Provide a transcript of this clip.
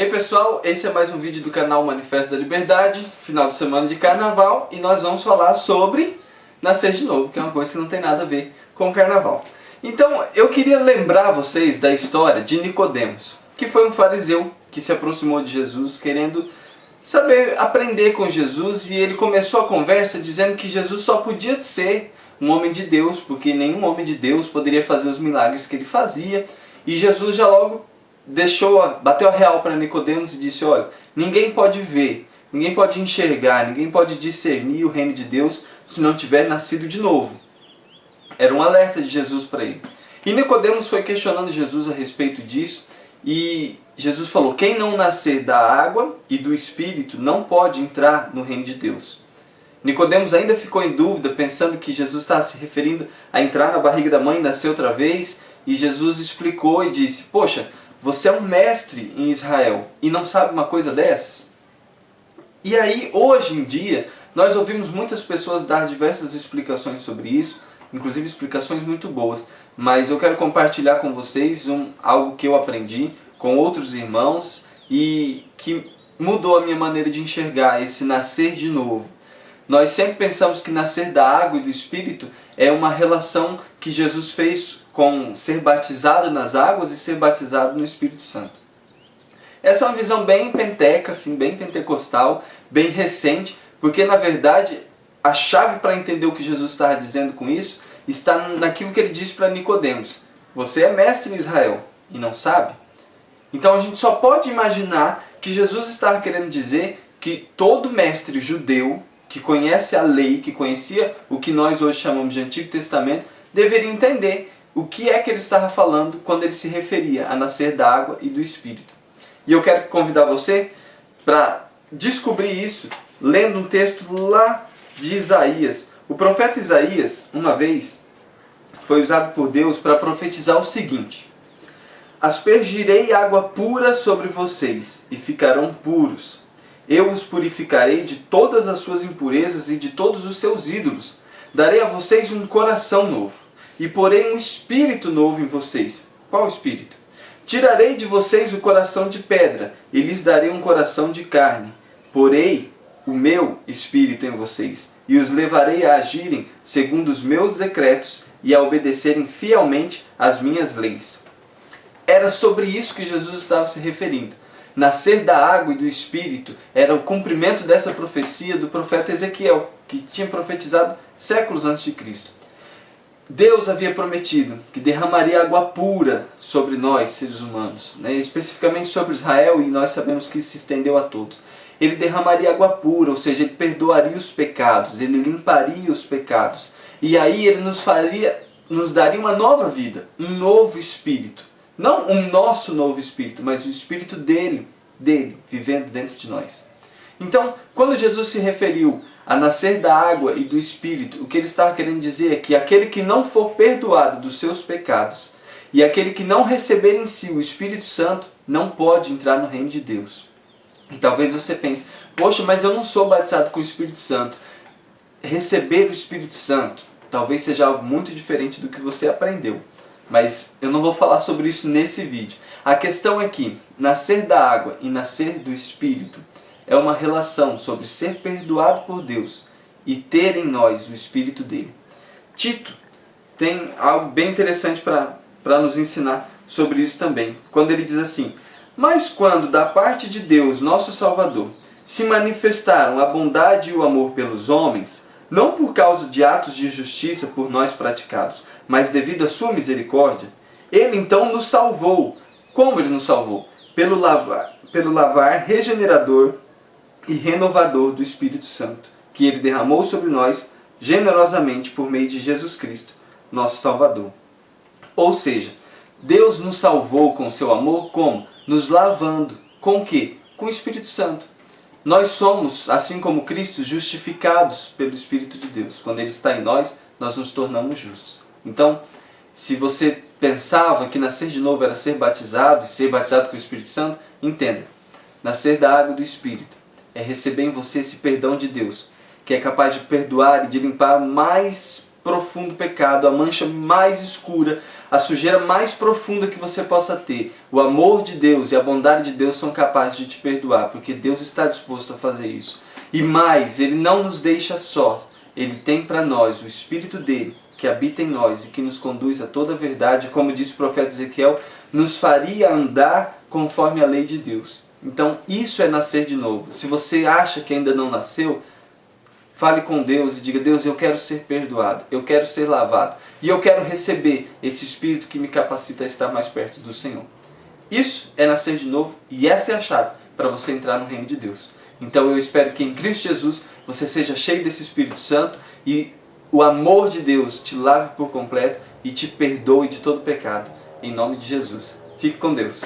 E aí pessoal, esse é mais um vídeo do canal Manifesto da Liberdade, final de semana de carnaval, e nós vamos falar sobre nascer de novo, que é uma coisa que não tem nada a ver com o carnaval. Então eu queria lembrar vocês da história de Nicodemos, que foi um fariseu que se aproximou de Jesus querendo saber aprender com Jesus, e ele começou a conversa dizendo que Jesus só podia ser um homem de Deus, porque nenhum homem de Deus poderia fazer os milagres que ele fazia. E Jesus já logo bateu a real para Nicodemos e disse: olha, ninguém pode ver, ninguém pode enxergar, ninguém pode discernir o reino de Deus se não tiver nascido de novo. Era um alerta de Jesus para ele. E Nicodemos foi questionando Jesus a respeito disso, e Jesus falou: quem não nascer da água e do Espírito não pode entrar no reino de Deus. Nicodemos ainda ficou em dúvida, pensando que Jesus estava se referindo a entrar na barriga da mãe e nascer outra vez, e Jesus explicou e disse: poxa, você é um mestre em Israel e não sabe uma coisa dessas? E aí, hoje em dia, nós ouvimos muitas pessoas dar diversas explicações sobre isso, inclusive explicações muito boas, mas eu quero compartilhar com vocês algo que eu aprendi com outros irmãos e que mudou a minha maneira de enxergar esse nascer de novo. Nós sempre pensamos que nascer da água e do Espírito é uma relação que Jesus fez com ser batizado nas águas e ser batizado no Espírito Santo. Essa é uma visão bem penteca, assim, bem pentecostal, bem recente, porque na verdade a chave para entender o que Jesus estava dizendo com isso está naquilo que ele disse para Nicodemos: você é mestre em Israel e não sabe? Então a gente só pode imaginar que Jesus estava querendo dizer que todo mestre judeu que conhece a lei, que conhecia o que nós hoje chamamos de Antigo Testamento, deveria entender o que é que ele estava falando quando ele se referia a nascer da água e do Espírito. E eu quero convidar você para descobrir isso lendo um texto lá de Isaías. O profeta Isaías, uma vez, foi usado por Deus para profetizar o seguinte: aspergirei água pura sobre vocês e ficarão puros. Eu os purificarei de todas as suas impurezas e de todos os seus ídolos. Darei a vocês um coração novo e porei um espírito novo em vocês. Qual espírito? Tirarei de vocês o coração de pedra e lhes darei um coração de carne. Porei o meu espírito em vocês e os levarei a agirem segundo os meus decretos e a obedecerem fielmente às minhas leis. Era sobre isso que Jesus estava se referindo. Nascer da água e do Espírito era o cumprimento dessa profecia do profeta Ezequiel, que tinha profetizado séculos antes de Cristo. Deus havia prometido que derramaria água pura sobre nós, seres humanos, especificamente sobre Israel, e nós sabemos que isso se estendeu a todos. Ele derramaria água pura, ou seja, ele perdoaria os pecados, ele limparia os pecados. E aí ele nos daria uma nova vida, um novo espírito. Não um nosso novo espírito, mas o espírito dele vivendo dentro de nós. Então, quando Jesus se referiu a nascer da água e do Espírito, o que ele estava querendo dizer é que aquele que não for perdoado dos seus pecados e aquele que não receber em si o Espírito Santo não pode entrar no reino de Deus. E talvez você pense: poxa, mas eu não sou batizado com o Espírito Santo. Receber o Espírito Santo talvez seja algo muito diferente do que você aprendeu. Mas eu não vou falar sobre isso nesse vídeo. A questão é que nascer da água e nascer do Espírito é uma relação sobre ser perdoado por Deus e ter em nós o Espírito dele. Tito tem algo bem interessante para nos ensinar sobre isso também, quando ele diz assim: mas quando da parte de Deus, nosso Salvador, se manifestaram a bondade e o amor pelos homens, não por causa de atos de justiça por nós praticados, mas devido à sua misericórdia, ele então nos salvou. Como ele nos salvou? Pelo lavar regenerador e renovador do Espírito Santo, que ele derramou sobre nós generosamente por meio de Jesus Cristo, nosso Salvador. Ou seja, Deus nos salvou com seu amor como? Nos lavando. Com o quê? Com o Espírito Santo. Nós somos, assim como Cristo, justificados pelo Espírito de Deus. Quando ele está em nós, nós nos tornamos justos. Então, se você pensava que nascer de novo era ser batizado e ser batizado com o Espírito Santo, entenda. Nascer da água e do Espírito é receber em você esse perdão de Deus, que é capaz de perdoar e de limpar o mais profundo pecado, a mancha mais escura, a sujeira mais profunda que você possa ter, o amor de Deus e a bondade de Deus são capazes de te perdoar, porque Deus está disposto a fazer isso. E mais, Ele não nos deixa só. Ele tem para nós o Espírito dele, que habita em nós e que nos conduz a toda a verdade, como disse o profeta Ezequiel, nos faria andar conforme a lei de Deus. Então isso é nascer de novo. Se você acha que ainda não nasceu, fale com Deus e diga: Deus, eu quero ser perdoado, eu quero ser lavado e eu quero receber esse Espírito que me capacita a estar mais perto do Senhor. Isso é nascer de novo e essa é a chave para você entrar no reino de Deus. Então eu espero que em Cristo Jesus você seja cheio desse Espírito Santo e o amor de Deus te lave por completo e te perdoe de todo pecado. Em nome de Jesus. Fique com Deus.